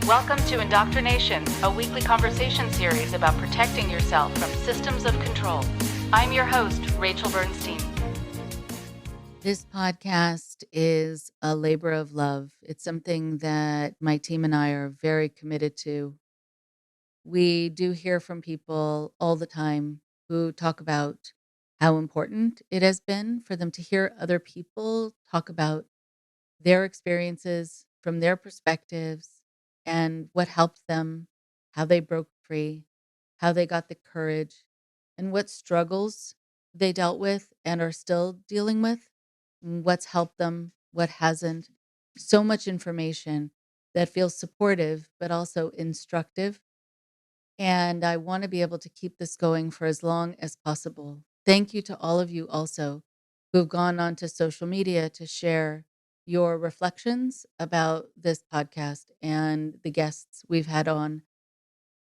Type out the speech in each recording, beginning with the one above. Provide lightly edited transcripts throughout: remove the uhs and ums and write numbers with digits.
Welcome to Indoctrination, a weekly conversation series about protecting yourself from systems of control. I'm your host, Rachel Bernstein. This podcast is a labor of love. It's something that my team and I are very committed to. We do hear from people all the time who talk about how important it has been for them to hear other people talk about their experiences from their perspectives and what helped them, how they broke free, how they got the courage, and what struggles they dealt with and are still dealing with, what's helped them, what hasn't. So much information that feels supportive, but also instructive. And I want to be able to keep this going for as long as possible. Thank you to all of you also who've gone on to social media to share your reflections about this podcast and the guests we've had on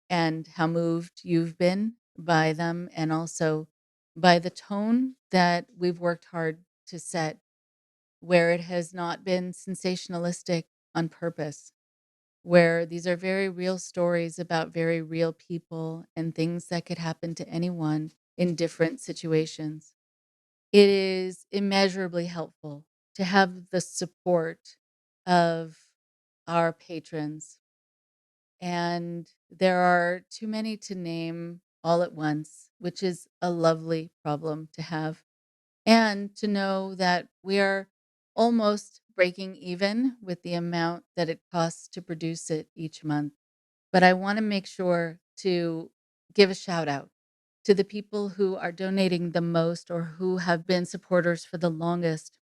and how moved you've been by them and also by the tone that we've worked hard to set, where it has not been sensationalistic on purpose, where these are very real stories about very real people and things that could happen to anyone in different situations. It is immeasurably helpful to have the support of our patrons. And there are too many to name all at once, which is a lovely problem to have. And to know that we are almost breaking even with the amount that it costs to produce it each month. But I want to make sure to give a shout out to the people who are donating the most or who have been supporters for the longest.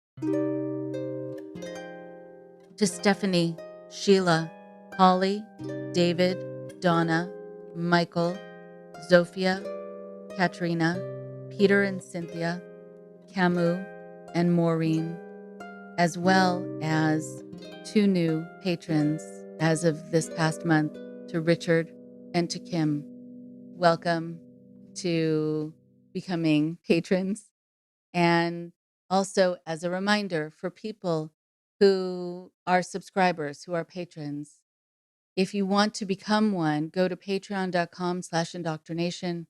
To Stephanie, Sheila, Holly, David, Donna, Michael, Zofia, Katrina, Peter and Cynthia, Camus, and Maureen, as well as 2 new patrons as of this past month, to Richard and to Kim. Welcome to becoming patrons. And also, as a reminder for people who are subscribers, who are patrons, if you want to become one, go to patreon.com/indoctrination.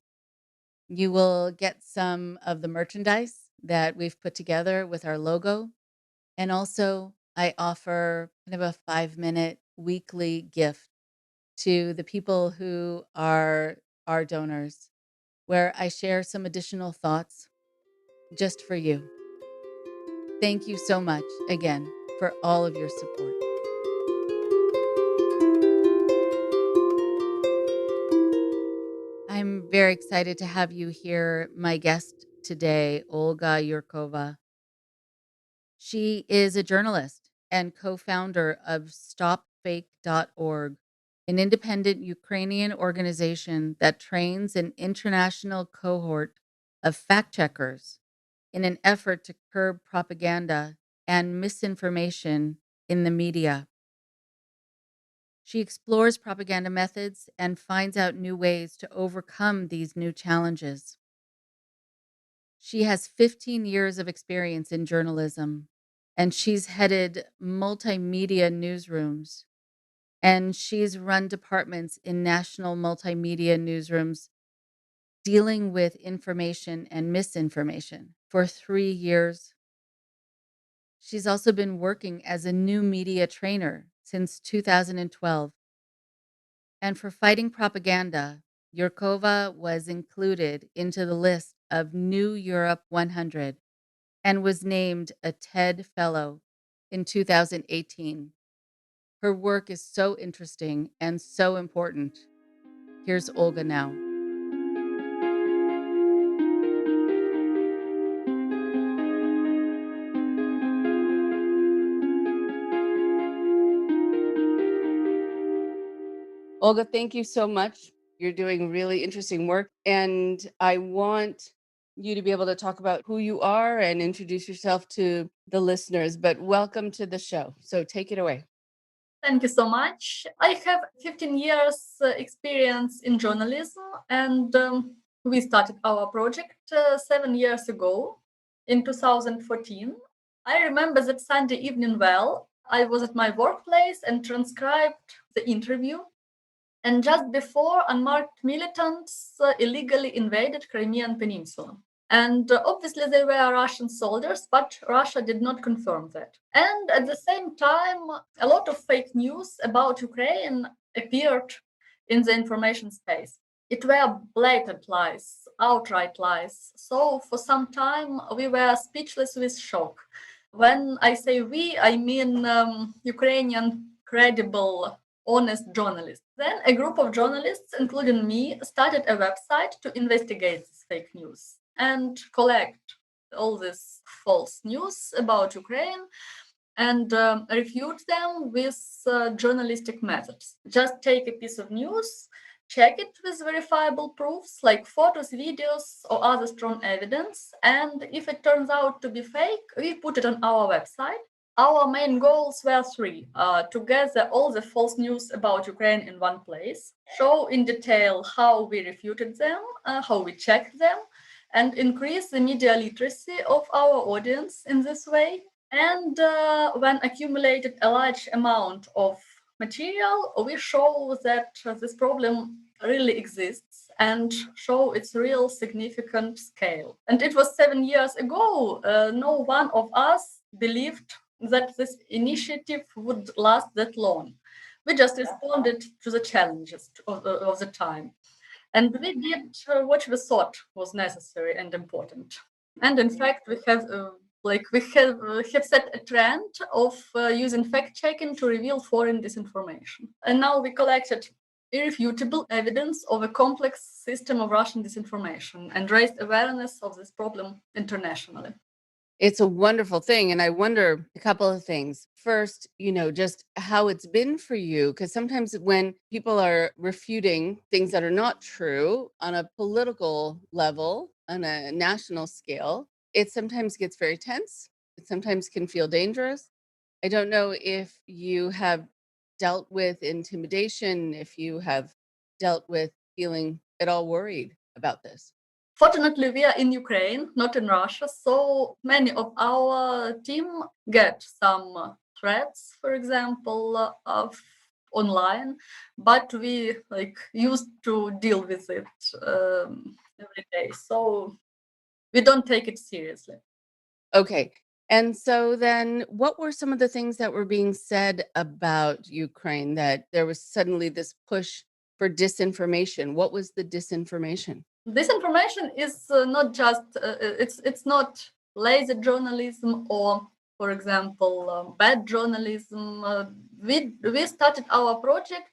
You will get some of the merchandise that we've put together with our logo. And also, I offer kind of a 5-minute weekly gift to the people who are our donors, where I share some additional thoughts just for you. Thank you so much again for all of your support. I'm very excited to have you here, my guest today, Olga Yurkova. She is a journalist and co-founder of StopFake.org, an independent Ukrainian organization that trains an international cohort of fact checkers in an effort to curb propaganda and misinformation in the media. She explores propaganda methods and finds out new ways to overcome these new challenges. She has 15 years of experience in journalism, and she's headed multimedia newsrooms, and she's run departments in national multimedia newsrooms dealing with information and misinformation for 3 years. She's also been working as a new media trainer since 2012. And for fighting propaganda, Yurkova was included into the list of New Europe 100 and was named a TED Fellow in 2018. Her work is so interesting and so important. Here's Olga now. Olga, thank you so much. You're doing really interesting work, and I want you to be able to talk about who you are and introduce yourself to the listeners, but welcome to the show. So take it away. Thank you so much. I have 15 years experience in journalism, and we started our project 7 years ago in 2014. I remember that Sunday evening well. I was at my workplace and transcribed the interview. And just before, unmarked militants illegally invaded Crimean Peninsula. And obviously they were Russian soldiers, but Russia did not confirm that. And at the same time, a lot of fake news about Ukraine appeared in the information space. It were blatant lies, outright lies. So for some time, we were speechless with shock. When I say we, I mean Ukrainian credible, honest journalists. Then a group of journalists, including me, started a website to investigate this fake news and collect all this false news about Ukraine and refute them with journalistic methods. Just take a piece of news, check it with verifiable proofs like photos, videos, or other strong evidence, and if it turns out to be fake, we put it on our website. Our main goals were three: to gather all the false news about Ukraine in one place, show in detail how we refuted them, how we checked them, and increase the media literacy of our audience in this way. And when accumulated a large amount of material, we show that this problem really exists and show its real significant scale. And it was 7 years ago. No one of us believed that this initiative would last that long. We just responded to the challenges of the time. And we did what we thought was necessary and important. And in fact, we have set a trend of using fact-checking to reveal foreign disinformation. And now we collected irrefutable evidence of a complex system of Russian disinformation and raised awareness of this problem internationally. It's a wonderful thing. And I wonder a couple of things. First, just how it's been for you, because sometimes when people are refuting things that are not true on a political level, on a national scale, it sometimes gets very tense. It sometimes can feel dangerous. I don't know if you have dealt with intimidation, if you have dealt with feeling at all worried about this. Fortunately, we are in Ukraine, not in Russia, so many of our team get some threats, for example, online, but we used to deal with it every day, so we don't take it seriously. Okay. And so then what were some of the things that were being said about Ukraine, that there was suddenly this push for disinformation? What was the disinformation? Disinformation is not just it's not lazy journalism or, for example, bad journalism. We started our project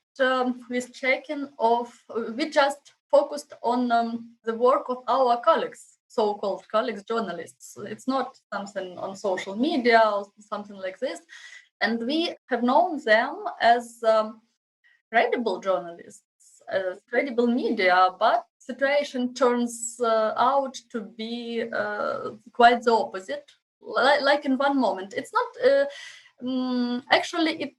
with checking of. We just focused on the work of our colleagues, so-called colleagues, journalists. It's not something on social media or something like this, and we have known them as credible journalists, credible media, but situation turns out to be quite the opposite. Like in one moment, it's not. Actually, it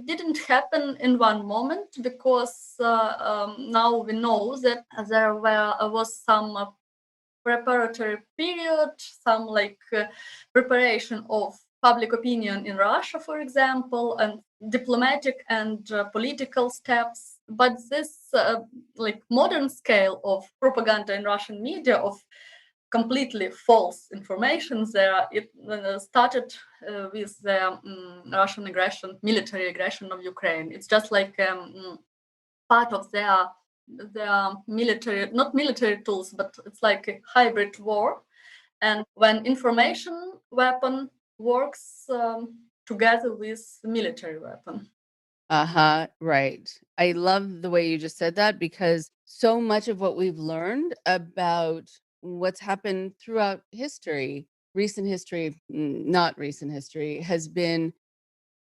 didn't happen in one moment because now we know that there was some preparatory period, some preparation of public opinion in Russia, for example, and diplomatic and political steps. But this modern scale of propaganda in Russian media of completely false information there, it started with the Russian aggression, military aggression of Ukraine. It's just like part of their military, not military tools, but it's like a hybrid war. And when information weapon works together with military weapon. Right. I love the way you just said that, because so much of what we've learned about what's happened throughout history, recent history, not recent history, has been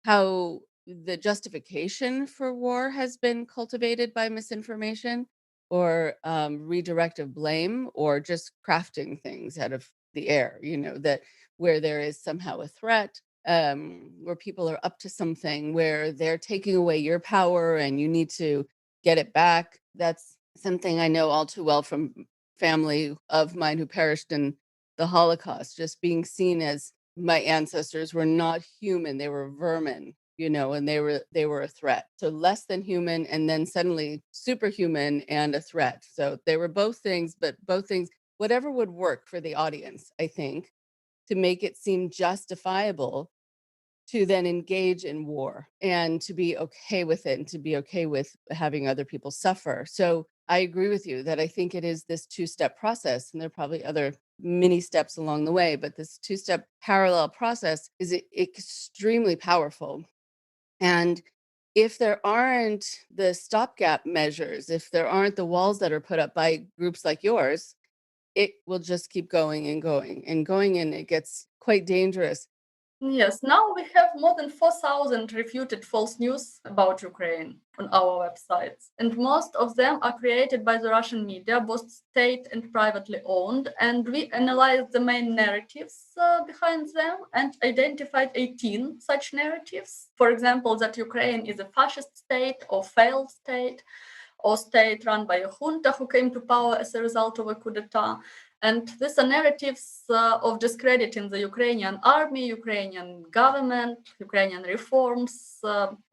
how the justification for war has been cultivated by misinformation or redirect of blame, or just crafting things out of the air, that where there is somehow a threat, where people are up to something, where they're taking away your power and you need to get it back. That's something I know all too well from family of mine who perished in the Holocaust, just being seen as my ancestors were not human, they were vermin. and they were a threat. So less than human, and then suddenly superhuman and a threat. So they were both things, but both things, whatever would work for the audience, I think, to make it seem justifiable to then engage in war and to be okay with it and to be okay with having other people suffer. So I agree with you that I think it is this two-step process, and there are probably other mini steps along the way, but this two-step parallel process is extremely powerful. And if there aren't the stopgap measures, if there aren't the walls that are put up by groups like yours, it will just keep going and going and going, and it gets quite dangerous. Yes, now we have more than 4,000 refuted false news about Ukraine on our websites, and most of them are created by the Russian media, both state and privately owned. And we analyzed the main narratives behind them and identified 18 such narratives. For example, that Ukraine is a fascist state or failed state, or state run by a junta who came to power as a result of a coup d'etat. And these are narratives of discrediting the Ukrainian army, Ukrainian government, Ukrainian reforms,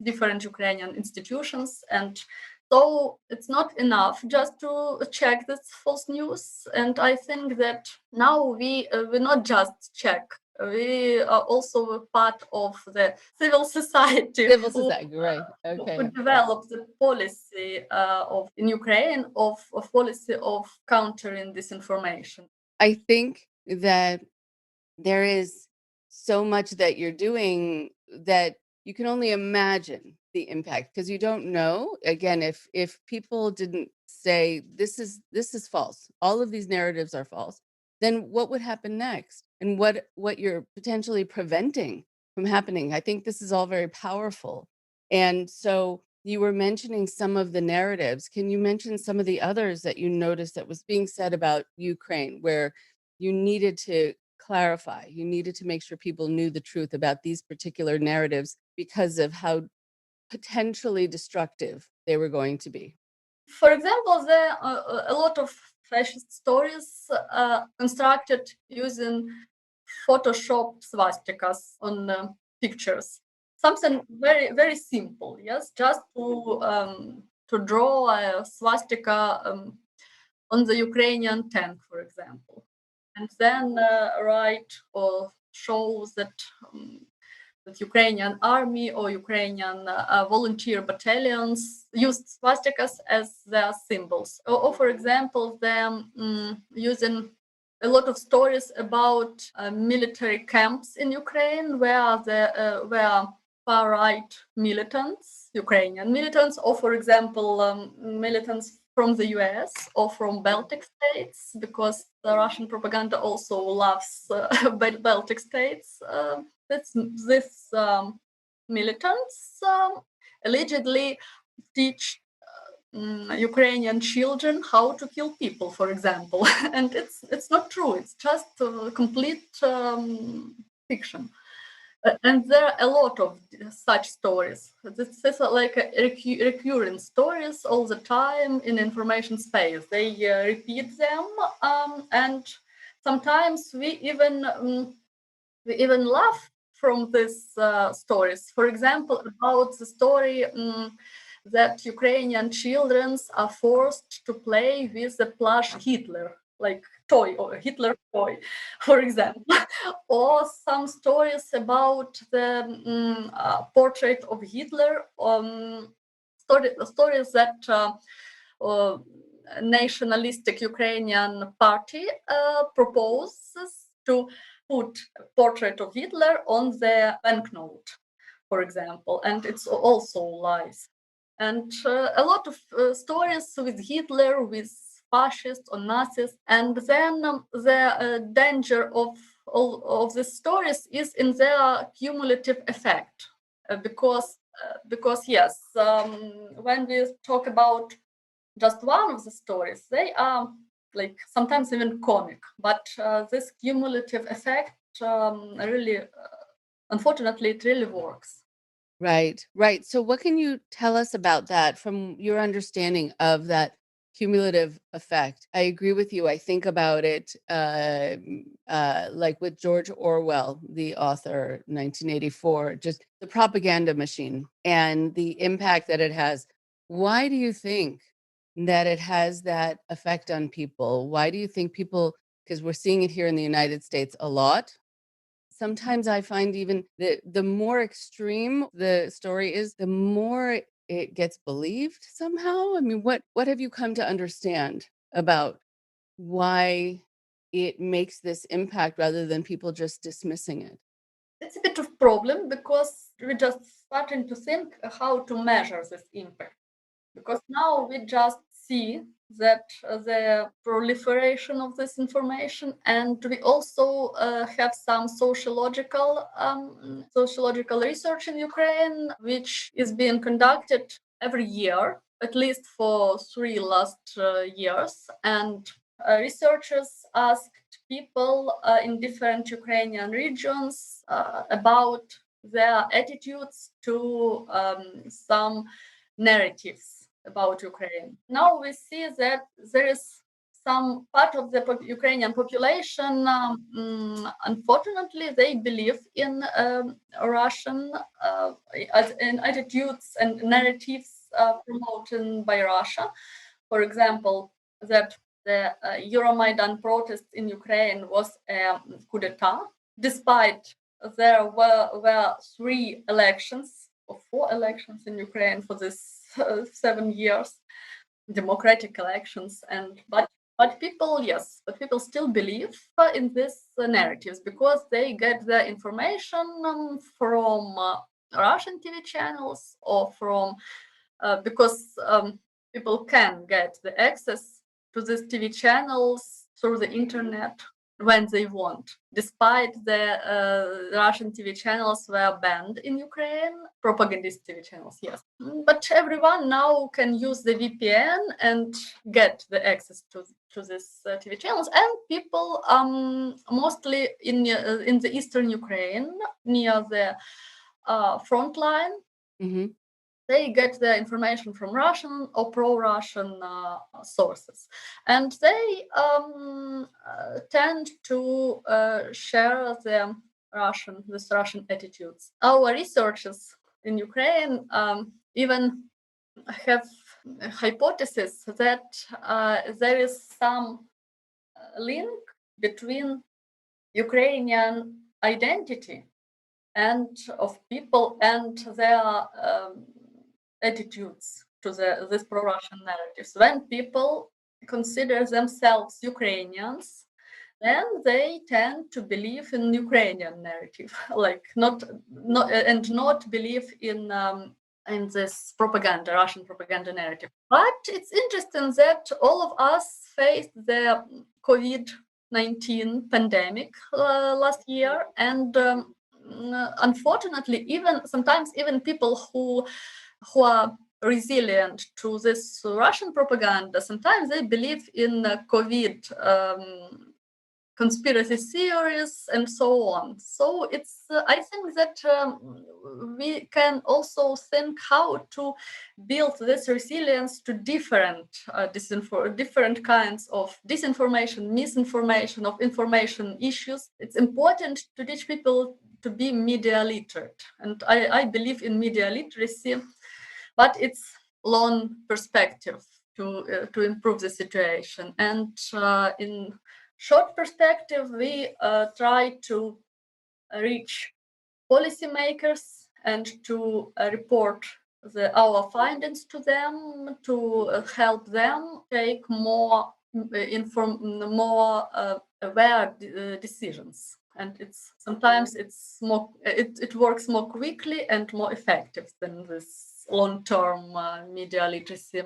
different Ukrainian institutions. And so it's not enough just to check this false news. And I think that now we not just check, we are also part of the civil society Right? Okay. who develop the policy in Ukraine of policy of countering disinformation. I think that there is so much that you're doing that you can only imagine the impact, because you don't know. Again, if people didn't say this is false, all of these narratives are false, then what would happen next, and what you're potentially preventing from happening. I think this is all very powerful. And so you were mentioning some of the narratives. Can you mention some of the others that you noticed that was being said about Ukraine, where you needed to clarify, you needed to make sure people knew the truth about these particular narratives because of how potentially destructive they were going to be? For example, there are a lot of fascist stories constructed using Photoshop swastikas on pictures. Something very, very simple, yes, just to draw a swastika on the Ukrainian tank, for example, and then write or show that that Ukrainian army or Ukrainian volunteer battalions used swastikas as their symbols. Or for example, them using a lot of stories about military camps in Ukraine where far-right militants, Ukrainian militants, or for example, militants from the US or from Baltic states, because the Russian propaganda also loves Baltic states. This militants allegedly teach Ukrainian children how to kill people, for example, and it's not true. It's just complete fiction. And there are a lot of such stories. This is like recurring stories all the time in information space. They repeat them, and sometimes we even laugh from these stories. For example, about the story that Ukrainian children are forced to play with the plush Hitler, like toy or Hitler toy, for example, or some stories about the portrait of Hitler, stories that nationalistic Ukrainian party proposes to put portrait of Hitler on the banknote, for example, and it's also lies. And a lot of stories with Hitler, with fascists or Nazis, and then the danger of all of these stories is in their cumulative effect, because yes, when we talk about just one of the stories, they are like sometimes even comic, but this cumulative effect really, unfortunately, it really works. Right. So what can you tell us about that from your understanding of that cumulative effect. I agree with you. I think about it like with George Orwell, the author, 1984, just the propaganda machine and the impact that it has. Why do you think that it has that effect on people? Why do you think people, because we're seeing it here in the United States a lot. Sometimes I find even the more extreme the story is, the more it gets believed somehow. I mean, what have you come to understand about why it makes this impact rather than people just dismissing it? It's a bit of problem because we're just starting to think how to measure this impact. Because now we just see that the proliferation of this information, and we also have some sociological research in Ukraine, which is being conducted every year, at least for 3 last years, and researchers asked people in different Ukrainian regions about their attitudes to some narratives about Ukraine. Now we see that there is some part of the Ukrainian population, unfortunately, they believe in Russian in attitudes and narratives promoted by Russia. For example, that the Euromaidan protest in Ukraine was a coup d'etat, despite there were 3 elections or 4 elections in Ukraine for this 7 years, democratic elections, and but people still believe in these narratives because they get their information from Russian TV channels or from because people can get the access to these TV channels through the internet when they want. Despite the Russian TV channels were banned in Ukraine, propagandist TV channels, yes. But everyone now can use the VPN and get the access to these TV channels. And people mostly in the eastern Ukraine, near the front line, they get their information from Russian or pro-Russian sources, and they tend to share the Russian attitudes. Our researchers in Ukraine even have a hypothesis that there is some link between Ukrainian identity and of people and their attitudes to these pro-Russian narratives. When people consider themselves Ukrainians, then they tend to believe in Ukrainian narrative, like not believe in this propaganda, Russian propaganda narrative. But it's interesting that all of us faced the COVID-19 pandemic last year, and unfortunately, sometimes even people who are resilient to this Russian propaganda, sometimes they believe in COVID conspiracy theories and so on. So it's I think that we can also think how to build this resilience to different different kinds of disinformation, misinformation, of information issues. It's important to teach people to be media literate, and I believe in media literacy, but it's long perspective to improve the situation. And in short perspective, we try to reach policymakers and to report our findings to them, to help them take more aware decisions. And sometimes it works more quickly and more effective than this long-term media literacy.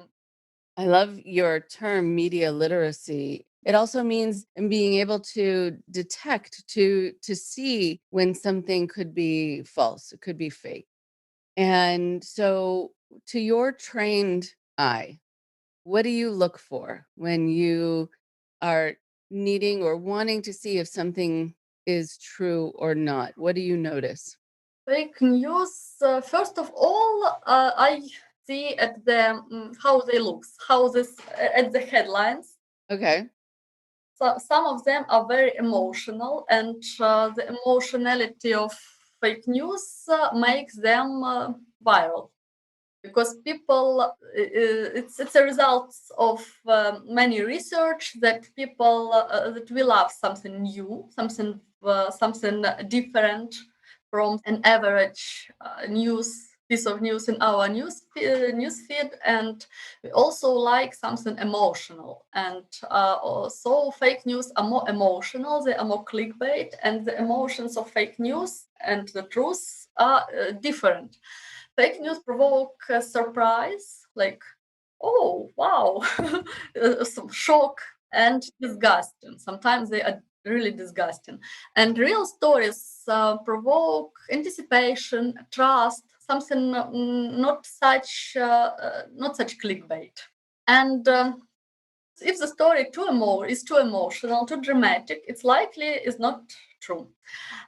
I love your term, media literacy. It also means being able to detect, to see when something could be false, it could be fake. And so, to your trained eye, what do you look for when you are needing or wanting to see if something is true or not? What do you notice? Fake news, first of all, I see at the how they look, at the headlines. Okay. So some of them are very emotional, and the emotionality of fake news makes them viral, because people, it's a result of many research that people that we love something new, something different from an average piece of news in our news feed, and we also like something emotional. And so fake news are more emotional, they are more clickbait, and the emotions of fake news and the truth are different. Fake news provoke surprise, like, oh wow, some shock and disgusting. Sometimes they are really disgusting. And real stories provoke anticipation, trust, something not such clickbait. And if the story is too emotional, too dramatic, it's likely is not true.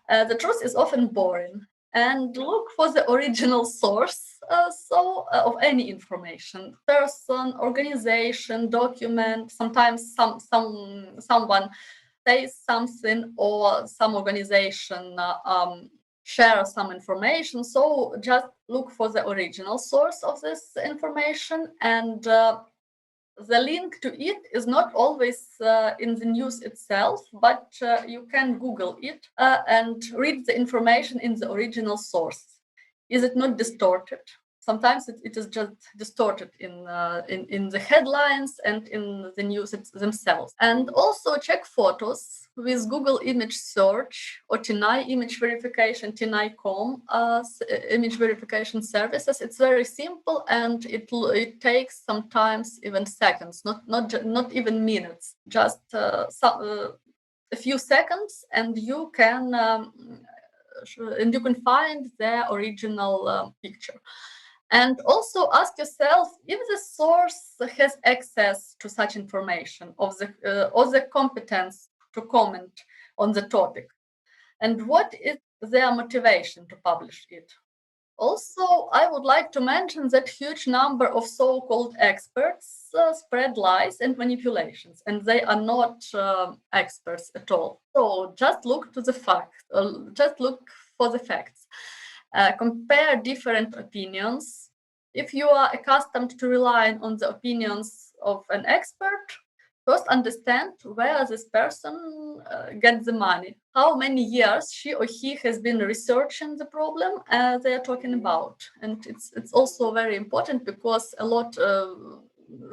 The truth is often boring. And look for the original source of any information, person, organization, document. Sometimes someone says something, or some organization share some information. So just look for the original source of this information, and the link to it is not always in the news itself, but you can Google it and read the information in the original source. Is it not distorted? Sometimes it is just distorted in the headlines and in the news themselves. And also check photos with Google image search or TNI image verification, TNI.com image verification services. It's very simple, and it takes sometimes even seconds, not even minutes, just a few seconds, and you can find the original picture. And also ask yourself if the source has access to such information or the competence to comment on the topic, and what is their motivation to publish it. Also, I would like to mention that huge number of so-called experts spread lies and manipulations, and they are not experts at all. So just look to the facts. Just look for the facts. Compare different opinions. If you are accustomed to relying on the opinions of an expert, first understand where this person gets the money, how many years she or he has been researching the problem they are talking about. And it's also very important, because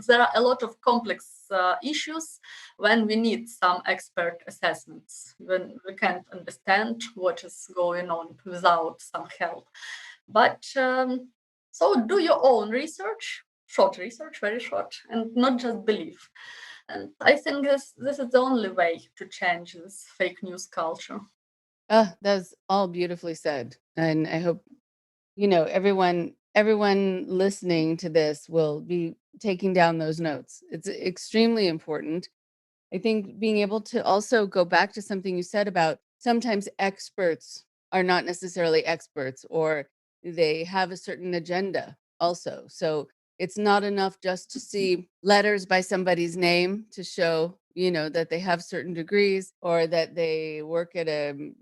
there are a lot of complex issues when we need some expert assessments, when we can't understand what is going on without some help. But so do your own research, short research, very short, and not just believe. And I think this is the only way to change this fake news culture. That's all beautifully said. And I hope, everyone listening to this will be taking down those notes. It's extremely important. I think being able to also go back to something you said about sometimes experts are not necessarily experts, or they have a certain agenda also. So it's not enough just to see letters by somebody's name to show, that they have certain degrees, or that they work at a,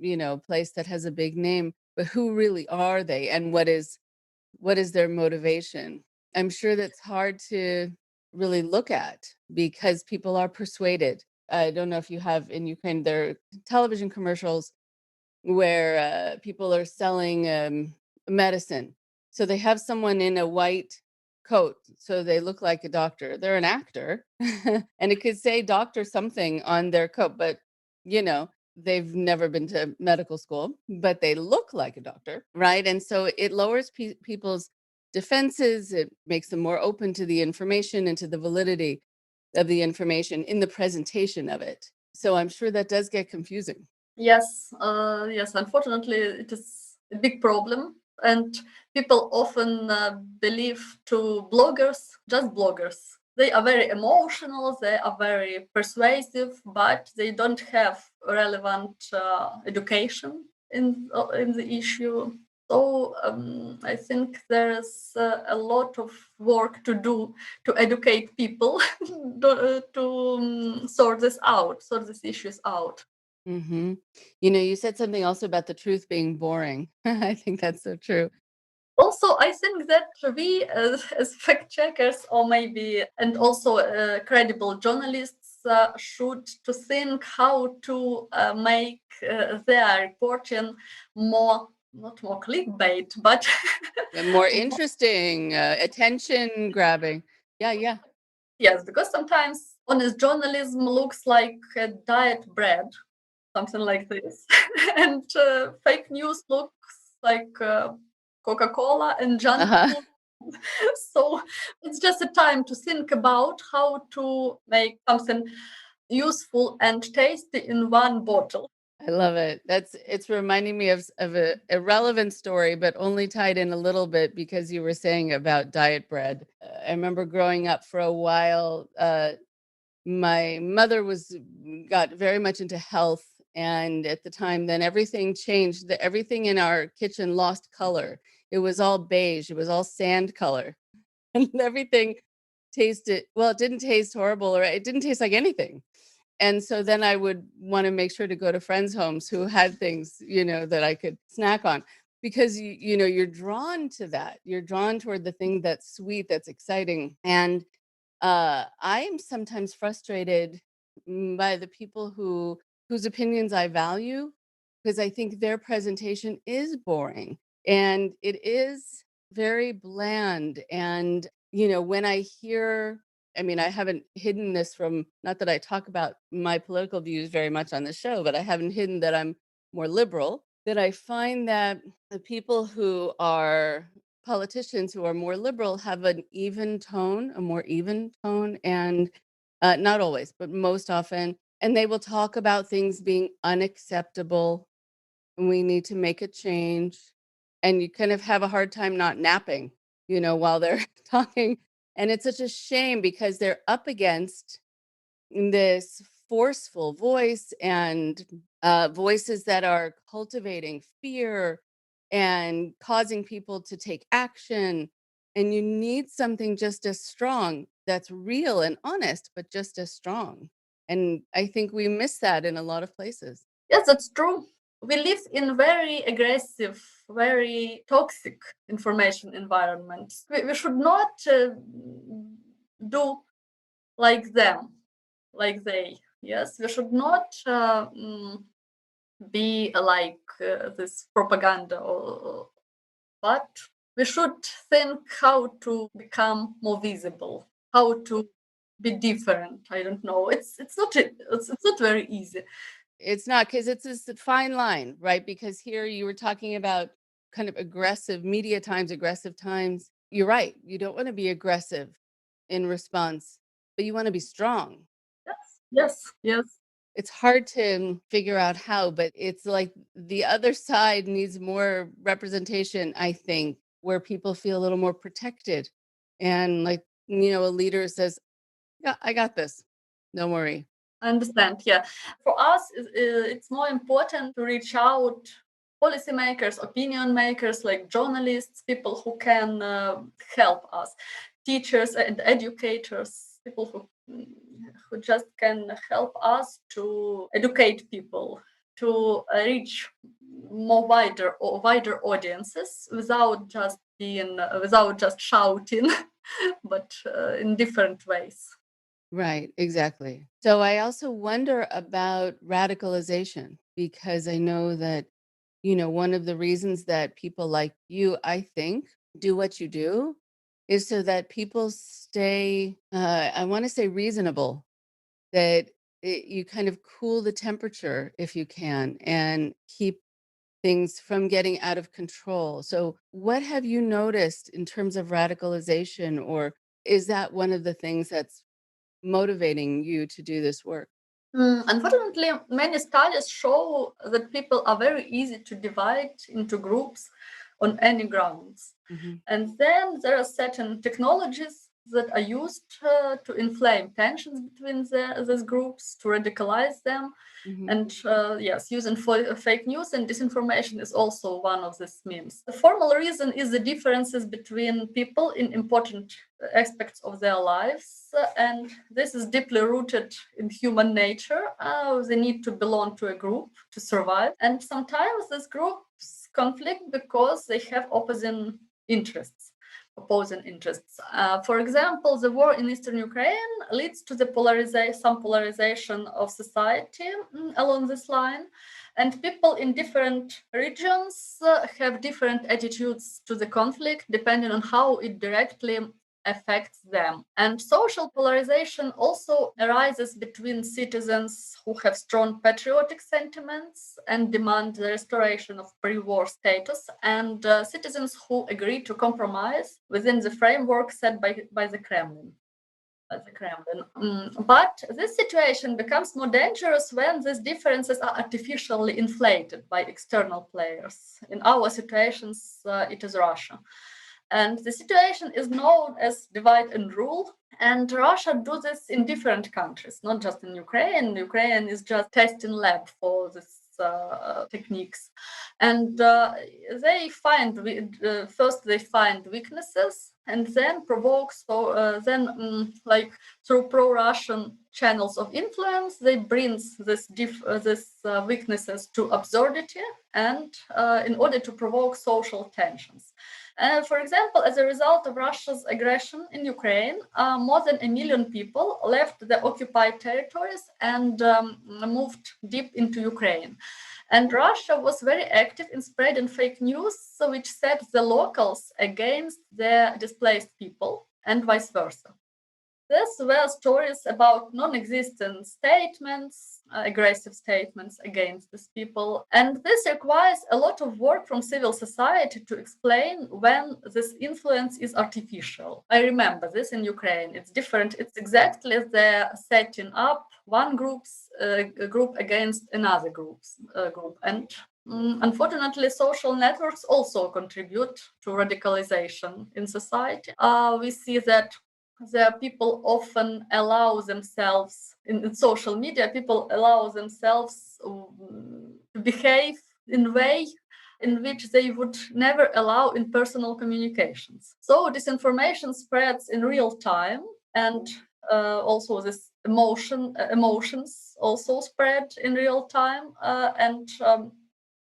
place that has a big name, but who really are they, and what is their motivation? I'm sure that's hard to really look at, because people are persuaded. I don't know if you have in Ukraine, there are television commercials where people are selling medicine. So they have someone in a white coat, so they look like a doctor. They're an actor, and it could say doctor something on their coat, but they've never been to medical school, but they look like a doctor, right? And so it lowers people's defenses. It makes them more open to the information and to the validity of the information in the presentation of it. So I'm sure that does get confusing. Yes, yes. Unfortunately, it is a big problem, and people often believe to bloggers, just bloggers. They are very emotional, they are very persuasive, but they don't have relevant education in the issue. So I think there's a lot of work to do to educate people to sort these issues out. Mm-hmm. You said something also about the truth being boring. I think that's so true. Also, I think that we, as fact checkers, or maybe, and also credible journalists, should to think how to make their reporting not more clickbait, but More interesting, attention grabbing. Yeah. yes, because sometimes honest journalism looks like diet bread, something like this, and fake news looks like Coca-Cola and junk Uh-huh. food. So it's just a time to think about how to make something useful and tasty in one bottle. I love it. It's reminding me of a irrelevant story, but only tied in a little bit because you were saying about diet bread. I remember growing up for a while. My mother got very much into health, and at the time, then everything changed. Everything in our kitchen lost color. It was all beige. It was all sand color, and everything tasted well. It didn't taste horrible, or it didn't taste like anything. And so then I would want to make sure to go to friends' homes who had things, that I could snack on, because you're drawn to that. You're drawn toward the thing that's sweet, that's exciting. And I'm sometimes frustrated by the people whose opinions I value, because I think their presentation is boring and it is very bland. And when I hear, I mean, I haven't hidden this from, not that I talk about my political views very much on the show, but I haven't hidden that I'm more liberal. That I find that the people who are politicians who are more liberal have a more even tone, and not always, but most often. And they will talk about things being unacceptable, and we need to make a change. And you kind of have a hard time not napping, while they're talking. And it's such a shame because they're up against this forceful voice and voices that are cultivating fear and causing people to take action. And you need something just as strong that's real and honest, but just as strong. And I think we miss that in a lot of places. Yes, that's true. We live in very aggressive, very toxic information environments. We should not do like them, like they. Yes, we should not be like this propaganda, but we should think how to become more visible, how to be different. I don't know. It's not very easy. It's not, because it's this fine line, right? Because here you were talking about kind of aggressive media times, aggressive times. You're right. You don't want to be aggressive in response, but you want to be strong. Yes. It's hard to figure out how, but it's like the other side needs more representation, I think, where people feel a little more protected. And like, a leader says, yeah, I got this. Don't worry. I understand. Yeah. For us, it's more important to reach out policymakers, opinion makers, like journalists, people who can help us, teachers and educators, people who just can help us to educate people, to reach more wider audiences without just shouting, but in different ways. Right, exactly. So I also wonder about radicalization, because I know that, one of the reasons that people like you, I think, do what you do is so that people stay, I want to say reasonable, that you kind of cool the temperature if you can and keep things from getting out of control. So, what have you noticed in terms of radicalization, or is that one of the things that's motivating you to do this work? Unfortunately, many studies show that people are very easy to divide into groups on any grounds. Mhm. And then there are certain technologies that are used to inflame tensions between these groups, to radicalize them. Mhm. And yes, using fake news and disinformation is also one of these means. The formal reason is the differences between people in important aspects of their lives, and this is deeply rooted in human nature. They need to belong to a group to survive, and sometimes these groups conflict because they have opposing interests. For example, the war in eastern Ukraine leads to the some polarization of society along this line, and people in different regions have different attitudes to the conflict depending on how it directly affects them. And social polarization also arises between citizens who have strong patriotic sentiments and demand the restoration of pre-war status, and citizens who agree to compromise within the framework set by the Kremlin. But this situation becomes more dangerous when these differences are artificially inflated by external players. In our situations, it is Russia. And the situation is known as divide and rule. And Russia do this in different countries, not just in Ukraine. Ukraine is just testing lab for this techniques. And they find first they find weaknesses and then provoke. Like through pro-Russian channels of influence, they bring this weaknesses to absurdity and in order to provoke social tensions. For example, as a result of Russia's aggression in Ukraine, more than 1 million people left the occupied territories and moved deep into Ukraine. And Russia was very active in spreading fake news, which set the locals against the displaced people and vice versa. These were stories about non-existent statements, aggressive statements against these people. And this requires a lot of work from civil society to explain when this influence is artificial. I remember this in Ukraine. It's different. It's exactly the setting up one group against another group. And unfortunately, social networks also contribute to radicalization in society. We see that there people often allow themselves in social media, people allow themselves to behave in a way in which they would never allow in personal communications. So disinformation spreads in real time, and also this emotions also spread in real time, and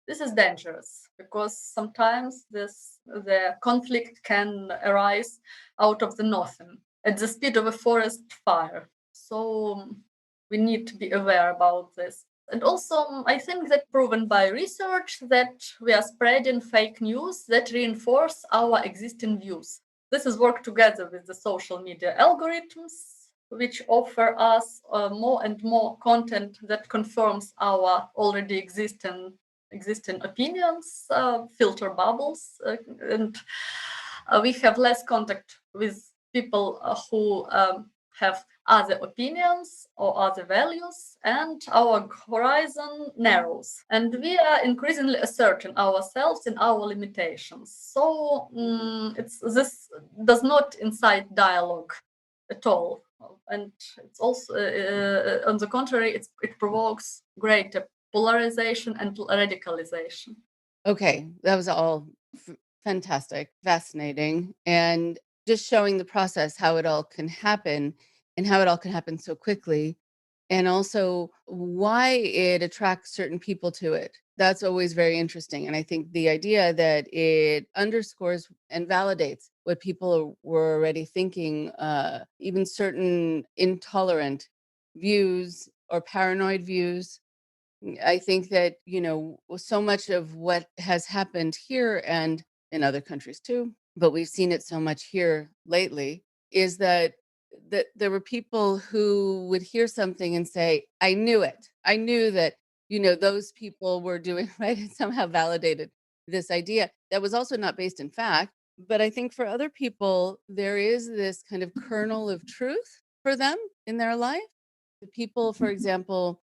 this is dangerous because sometimes the conflict can arise out of the nothing at the speed of a forest fire. So we need to be aware about this. And also, I think that proven by research that we are spreading fake news that reinforce our existing views. This is work together with the social media algorithms, which offer us more and more content that confirms our already existing opinions, filter bubbles, and we have less contact with people who have other opinions or other values, and our horizon narrows, and we are increasingly asserting ourselves in our limitations. So this does not incite dialogue at all, and it's also on the contrary, it provokes greater polarization and radicalization. Okay, that was all fantastic, fascinating, and just showing the process, how it all can happen and how it all can happen so quickly, and also why it attracts certain people to it. That's always very interesting. And I think the idea that it underscores and validates what people were already thinking, even certain intolerant views or paranoid views. I think that, so much of what has happened here and in other countries too, but we've seen it so much here lately, is that there were people who would hear something and say, I knew it. I knew that, those people were doing right, and somehow validated this idea that was also not based in fact. But I think for other people, there is this kind of kernel of truth for them in their life. The people, for example,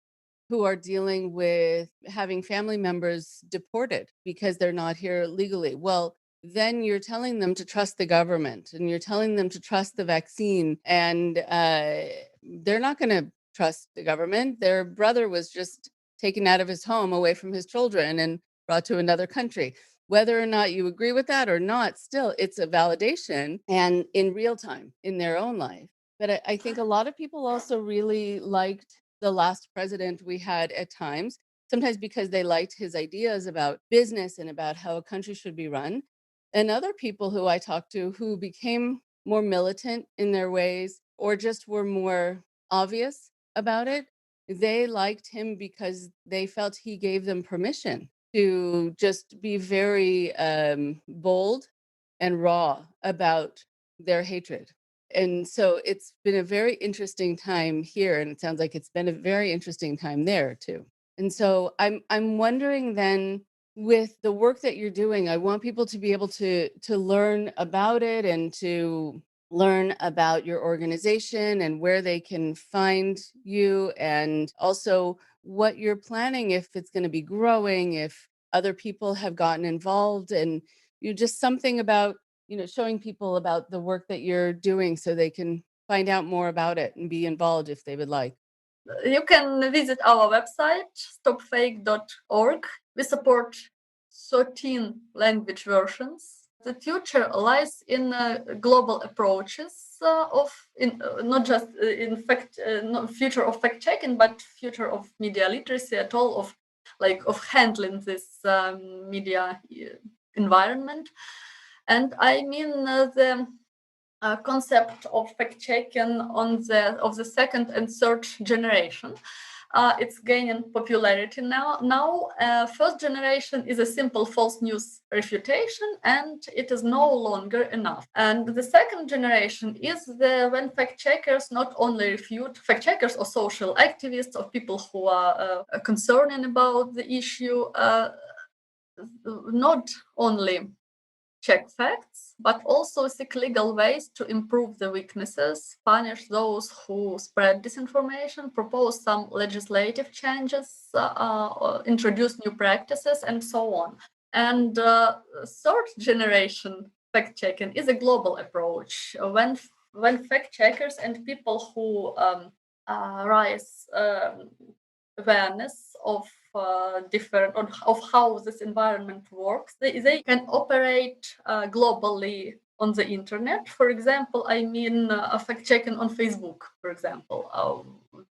who are dealing with having family members deported because they're not here legally. Well, then you're telling them to trust the government and you're telling them to trust the vaccine. And they're not going to trust the government. Their brother was just taken out of his home away from his children and brought to another country. Whether or not you agree with that or not, still, it's a validation and in real time in their own life. But I think a lot of people also really liked the last president we had at times, sometimes because they liked his ideas about business and about how a country should be run. And other people who I talked to who became more militant in their ways or just were more obvious about it, they liked him because they felt he gave them permission to just be very bold and raw about their hatred. And so it's been a very interesting time here, and it sounds like it's been a very interesting time there too. And so I'm wondering then, with the work that you're doing, I want people to be able to learn about it and to learn about your organization and where they can find you, and also what you're planning, if it's going to be growing, if other people have gotten involved, and you just something about, showing people about the work that you're doing so they can find out more about it and be involved if they would like. You can visit our website, stopfake.org. We support 13 language versions. The future lies in global approaches not just in fact, not future of fact checking, but future of media literacy at all, of handling this media environment. And I mean the concept of fact checking of the second and third generation. It's gaining popularity now. First generation is a simple false news refutation, and it is no longer enough. And the second generation is when fact checkers not only refute, fact checkers or social activists or people who are concerned about the issue, not only check facts, but also seek legal ways to improve the weaknesses, punish those who spread disinformation, propose some legislative changes, introduce new practices, and so on. And third generation fact checking is a global approach. When fact checkers and people who raise awareness of different of how this environment works, they can operate globally on the internet. For example, I mean fact checking on Facebook, for example.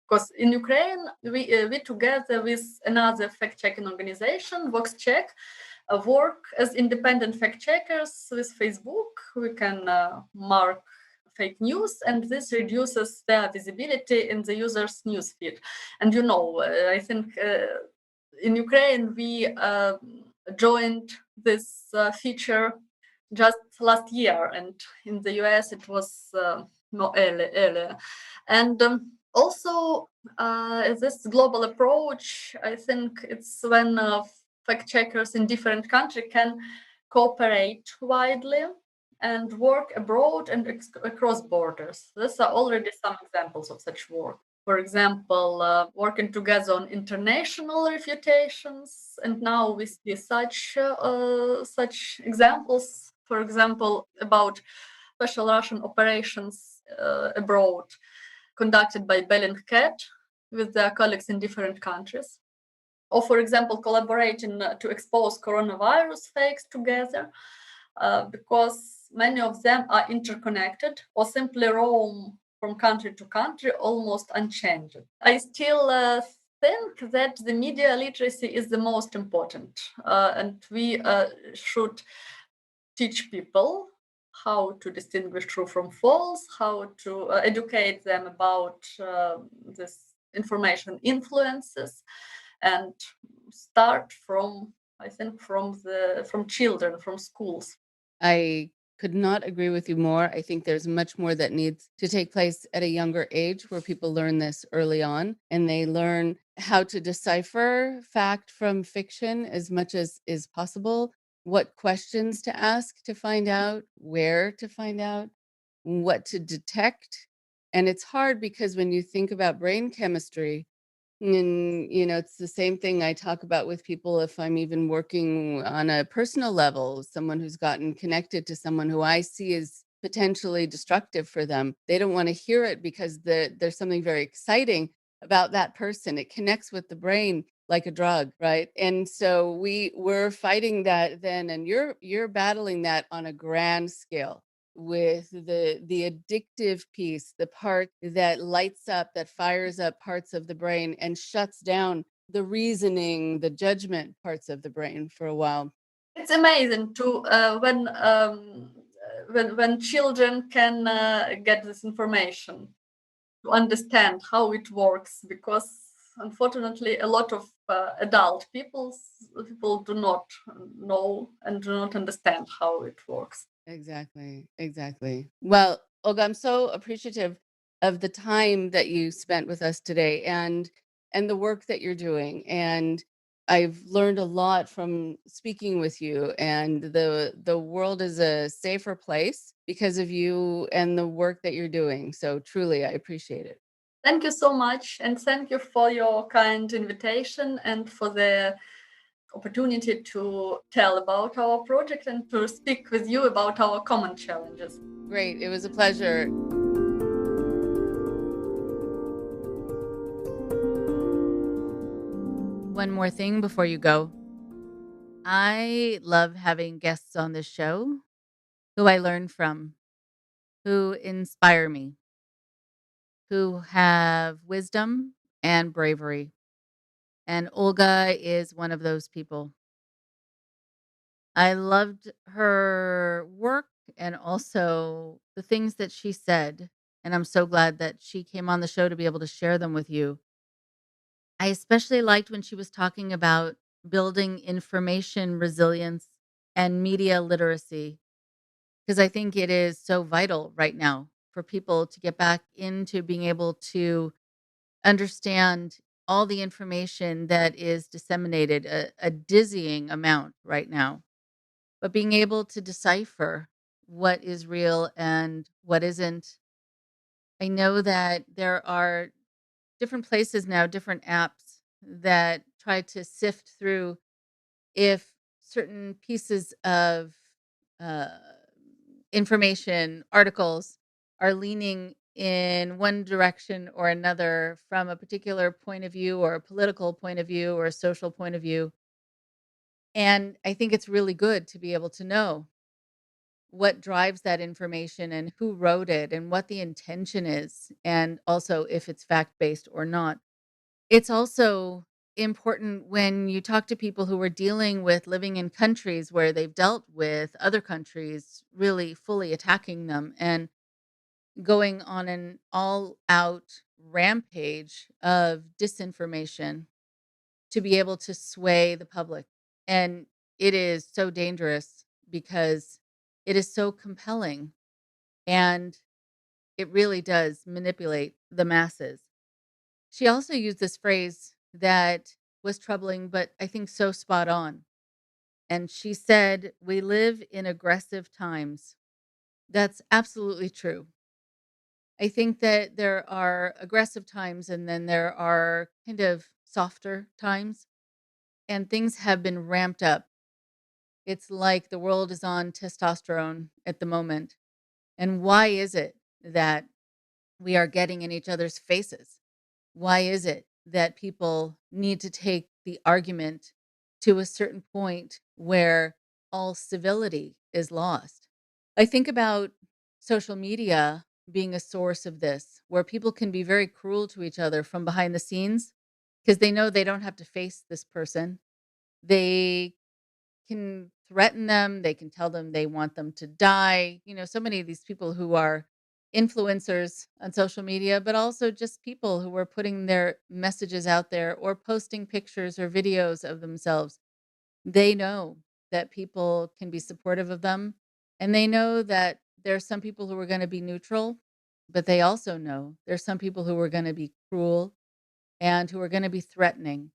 Because in Ukraine, we together with another fact checking organization, VoxCheck, work as independent fact checkers with Facebook. We can mark fake news, and this reduces their visibility in the user's newsfeed. And I think in Ukraine we joined this feature just last year, and in the US it was more earlier. And also this global approach, I think it's when fact checkers in different countries can cooperate widely and work abroad and across borders. These are already some examples of such work. For example, working together on international refutations, and now we see such examples. For example, about special Russian operations abroad, conducted by Bellingcat with their colleagues in different countries. Or, for example, collaborating to expose coronavirus fakes together, because many of them are interconnected or simply roam from country to country almost unchanged. I still think that the media literacy is the most important, and we should teach people how to distinguish true from false, how to educate them about this information influences, and start from, I think, from children, from schools. I could not agree with you more. I think there's much more that needs to take place at a younger age, where people learn this early on and they learn how to decipher fact from fiction as much as is possible, what questions to ask to find out, where to find out, what to detect. And it's hard because when you think about brain chemistry, And, it's the same thing I talk about with people if I'm even working on a personal level, someone who's gotten connected to someone who I see as potentially destructive for them. They don't want to hear it because there's something very exciting about that person. It connects with the brain like a drug, right? And so we're fighting that then, and you're battling that on a grand scale with the addictive piece, the part that lights up, that fires up parts of the brain and shuts down the reasoning, the judgment parts of the brain for a while. It's amazing to when children can get this information, to understand how it works, because unfortunately a lot of adult people do not know and do not understand how it works. Exactly. Exactly. Well, Olga, I'm so appreciative of the time that you spent with us today and the work that you're doing. And I've learned a lot from speaking with you, and the world is a safer place because of you and the work that you're doing. So truly I appreciate it. Thank you so much, and thank you for your kind invitation and for the opportunity to tell about our project and to speak with you about our common challenges. Great. It was a pleasure. One more thing before you go. I love having guests on this show who I learn from, who inspire me, who have wisdom and bravery. And Olga is one of those people. I loved her work and also the things that she said. And I'm so glad that she came on the show to be able to share them with you. I especially liked when she was talking about building information resilience and media literacy, because I think it is so vital right now for people to get back into being able to understand all the information that is disseminated, a dizzying amount right now, but being able to decipher what is real and what isn't. I know that there are different places now, different apps that try to sift through if certain pieces of uh, information, articles are leaning in one direction or another from a particular point of view or a political point of view or a social point of view. And I think it's really good to be able to know what drives that information and who wrote it and what the intention is, and also if it's fact based or not. It's also important when you talk to people who are dealing with living in countries where they've dealt with other countries really fully attacking them and going on an all out rampage of disinformation to be able to sway the public. And it is so dangerous because it is so compelling and it really does manipulate the masses. She also used this phrase that was troubling, but I think so spot on. And she said, "We live in aggressive times." That's absolutely true. I think that there are aggressive times and then there are kind of softer times, and things have been ramped up. It's like the world is on testosterone at the moment. And why is it that we are getting in each other's faces? Why is it that people need to take the argument to a certain point where all civility is lost? I think about social media being a source of this, where people can be very cruel to each other from behind the scenes because they know they don't have to face this person. They can threaten them, they can tell them they want them to die. So many of these people who are influencers on social media, but also just people who are putting their messages out there or posting pictures or videos of themselves. They know that people can be supportive of them, and they know that there are some people who are going to be neutral, but they also know there's some people who are going to be cruel and who are going to be threatening.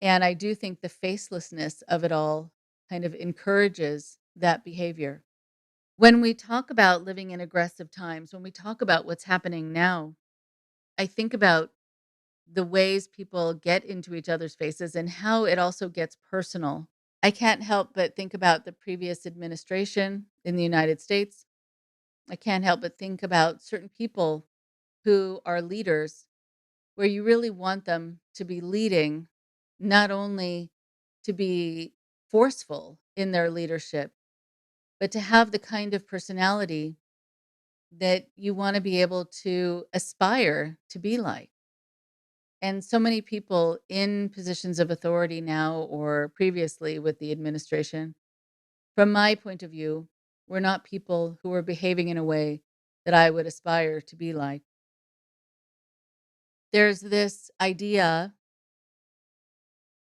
And I do think the facelessness of it all kind of encourages that behavior. When we talk about living in aggressive times, when we talk about what's happening now, I think about the ways people get into each other's faces and how it also gets personal. I can't help but think about the previous administration in the United States. I can't help but think about certain people who are leaders where you really want them to be leading, not only to be forceful in their leadership, but to have the kind of personality that you want to be able to aspire to be like. And so many people in positions of authority now or previously with the administration, from my point of view, were not people who were behaving in a way that I would aspire to be like. There's this idea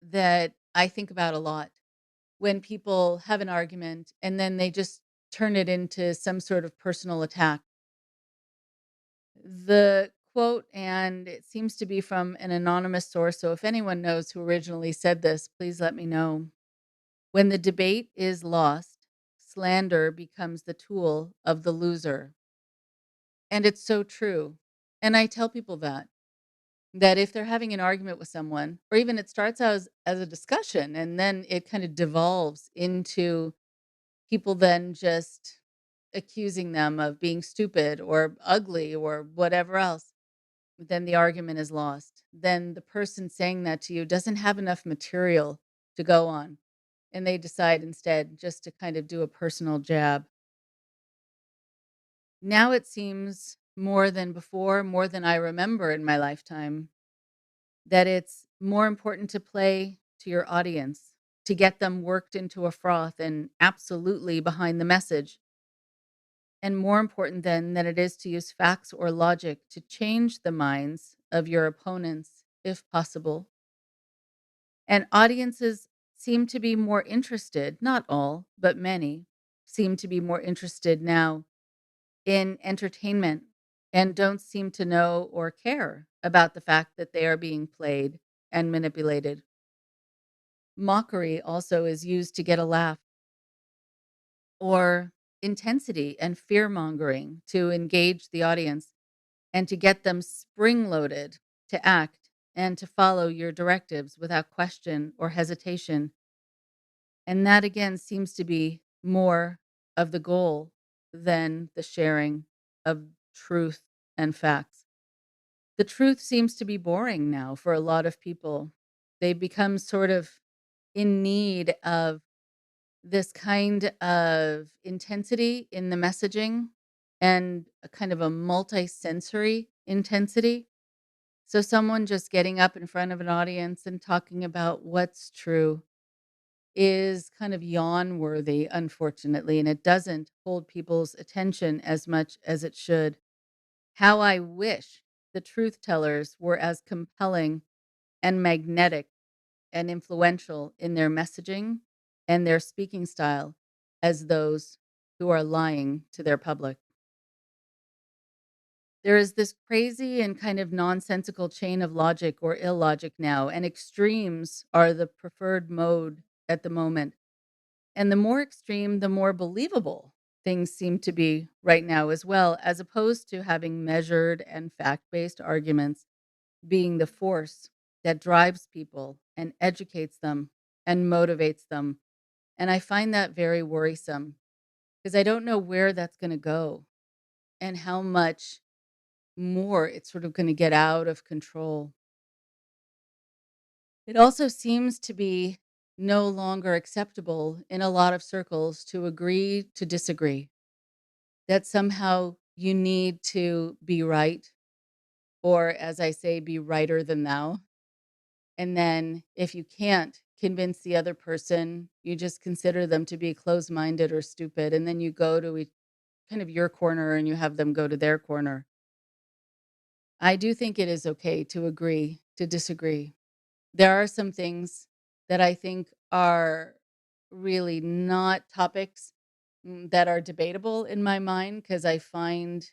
that I think about a lot when people have an argument and then they just turn it into some sort of personal attack. The quote, and it seems to be from an anonymous source, so if anyone knows who originally said this, please let me know. When the debate is lost, slander becomes the tool of the loser. And it's so true. And I tell people that if they're having an argument with someone, or even it starts out as a discussion and then it kind of devolves into people then just accusing them of being stupid or ugly or whatever else, then the argument is lost. Then the person saying that to you doesn't have enough material to go on. And they decide instead just to kind of do a personal jab. Now it seems more than before, more than I remember in my lifetime, that it's more important to play to your audience, to get them worked into a froth and absolutely behind the message. And more important then than it is to use facts or logic to change the minds of your opponents, if possible. And audiences seem to be more interested, not all, but many, seem to be more interested now in entertainment and don't seem to know or care about the fact that they are being played and manipulated. Mockery also is used to get a laugh, or intensity and fear mongering to engage the audience and to get them spring loaded to act and to follow your directives without question or hesitation. And that again seems to be more of the goal than the sharing of truth and facts. The truth seems to be boring now for a lot of people. They've become sort of in need of this kind of intensity in the messaging and a kind of a multi-sensory intensity. So someone just getting up in front of an audience and talking about what's true is kind of yawn worthy, unfortunately, and it doesn't hold people's attention as much as it should. How I wish the truth tellers were as compelling and magnetic and influential in their messaging and their speaking style as those who are lying to their public. There is this crazy and kind of nonsensical chain of logic or illogic now, and extremes are the preferred mode at the moment. And the more extreme, the more believable things seem to be right now as well, as opposed to having measured and fact based arguments being the force that drives people and educates them and motivates them. And I find that very worrisome because I don't know where that's going to go and how much more it's sort of going to get out of control. It also seems to be no longer acceptable in a lot of circles to agree to disagree, that somehow you need to be right, or as I say, be righter than thou. And then if you can't convince the other person, you just consider them to be closed minded or stupid. And then you go to kind of your corner and you have them go to their corner. I do think it is okay to agree to disagree. There are some things that I think are really not topics that are debatable in my mind because I find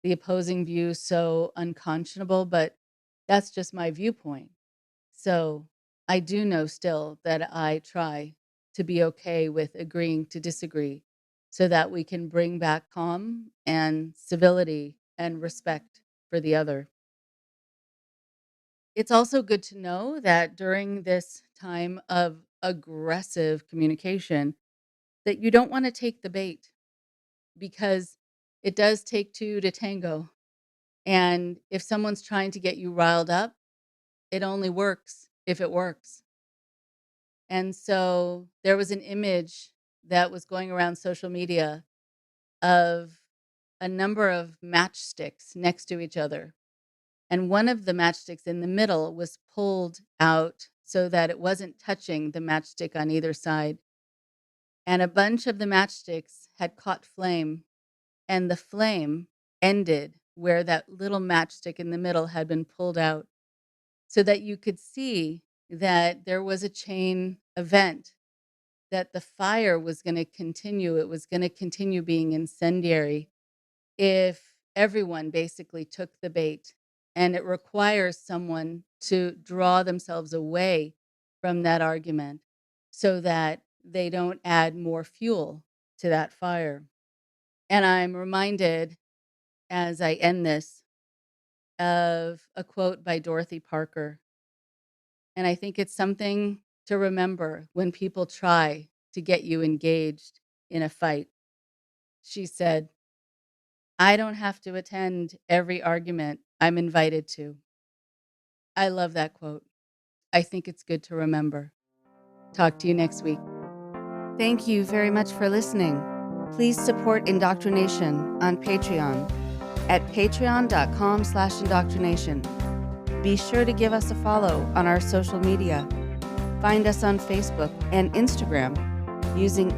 the opposing view so unconscionable, but that's just my viewpoint. So I do know still that I try to be okay with agreeing to disagree so that we can bring back calm and civility and respect for the other. It's also good to know that during this time of aggressive communication, that you don't want to take the bait, because it does take two to tango. And if someone's trying to get you riled up, it only works if it works. And so there was an image that was going around social media of a number of matchsticks next to each other. And one of the matchsticks in the middle was pulled out so that it wasn't touching the matchstick on either side. And a bunch of the matchsticks had caught flame, and the flame ended where that little matchstick in the middle had been pulled out, so that you could see that there was a chain event, that the fire was going to continue. It was going to continue being incendiary if everyone basically took the bait. And it requires someone to draw themselves away from that argument so that they don't add more fuel to that fire. And I'm reminded, as I end this, of a quote by Dorothy Parker. And I think it's something to remember when people try to get you engaged in a fight. She said, "I don't have to attend every argument I'm invited to." I love that quote. I think it's good to remember. Talk to you next week. Thank you very much for listening. Please support Indoctrination on Patreon at patreon.com/indoctrination. Be sure to give us a follow on our social media. Find us on Facebook and Instagram using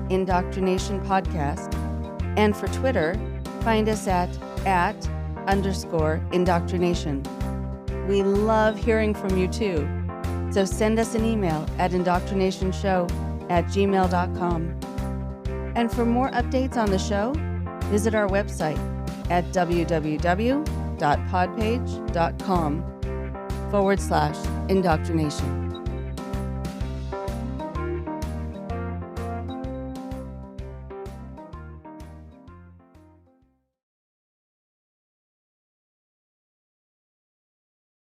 @Indoctrination Podcast. And for Twitter, find us at @_indoctrination. We love hearing from you too. So send us an email at indoctrinationshow@gmail.com. And for more updates on the show, visit our website at www.podpage.com/indoctrination.